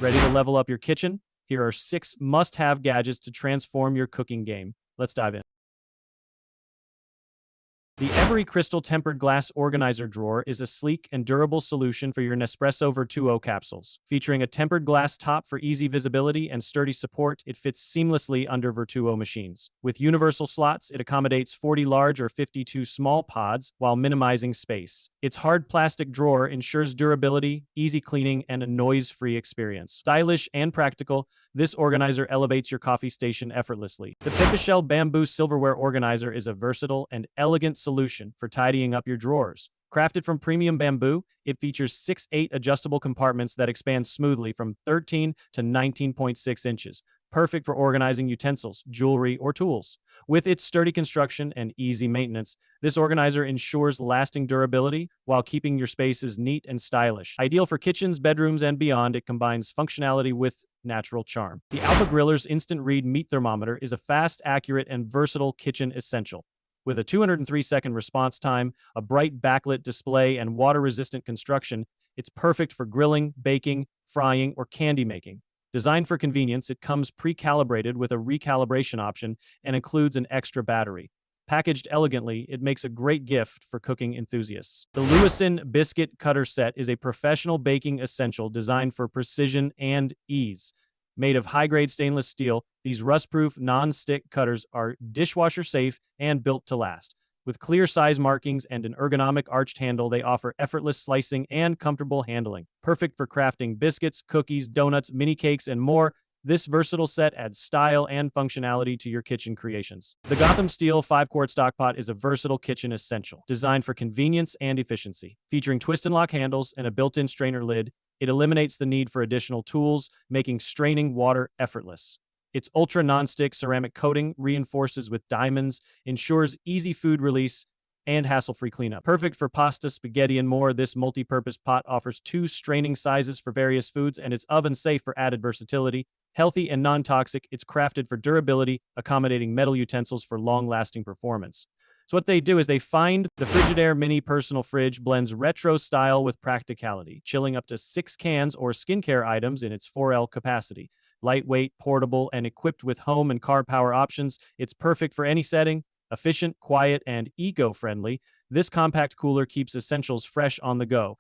Ready to level up your kitchen? Here are 6 must-have gadgets to transform your cooking game. Let's dive in. The Every Crystal Tempered Glass Organizer Drawer is a sleek and durable solution for your Nespresso Vertuo capsules. Featuring a tempered glass top for easy visibility and sturdy support, it fits seamlessly under Vertuo machines. With universal slots, it accommodates 40 large or 52 small pods while minimizing space. Its hard plastic drawer ensures durability, easy cleaning, and a noise-free experience. Stylish and practical, this organizer elevates your coffee station effortlessly. The Pipashell Bamboo Silverware Organizer is a versatile and elegant solution for tidying up your drawers. Crafted from premium bamboo, it features 6/8 adjustable compartments that expand smoothly from 13 to 19.6 inches, perfect for organizing utensils, jewelry, or tools. With its sturdy construction and easy maintenance, this organizer ensures lasting durability while keeping your spaces neat and stylish. Ideal for kitchens, bedrooms, and beyond, it combines functionality with natural charm. The Alpha Griller's Instant Read Meat Thermometer is a fast, accurate, and versatile kitchen essential. With a 203-second response time, a bright backlit display, and water-resistant construction, it's perfect for grilling, baking, frying, or candy making. Designed for convenience, it comes pre-calibrated with a recalibration option and includes an extra battery. Packaged elegantly, it makes a great gift for cooking enthusiasts. The Lewison Biscuit Cutter Set is a professional baking essential designed for precision and ease. Made of high-grade stainless steel, these rust-proof, non-stick cutters are dishwasher-safe and built to last. With clear size markings and an ergonomic arched handle, they offer effortless slicing and comfortable handling. Perfect for crafting biscuits, cookies, donuts, mini cakes, and more, this versatile set adds style and functionality to your kitchen creations. The Gotham Steel 5-quart stockpot is a versatile kitchen essential, designed for convenience and efficiency. Featuring twist and lock handles and a built-in strainer lid, it eliminates the need for additional tools, making straining water effortless. Its ultra non-stick ceramic coating, reinforces with diamonds, ensures easy food release and hassle-free cleanup. Perfect for pasta, spaghetti, and more, this multi-purpose pot offers 2 straining sizes for various foods, and it's oven-safe for added versatility. Healthy and non-toxic, it's crafted for durability, accommodating metal utensils for long-lasting performance. So what they do is they find the Frigidaire Mini Personal Fridge blends retro style with practicality, chilling up to 6 cans or skincare items in its 4L capacity. Lightweight, portable, and equipped with home and car power options, it's perfect for any setting. Efficient, quiet, and eco-friendly, this compact cooler keeps essentials fresh on the go,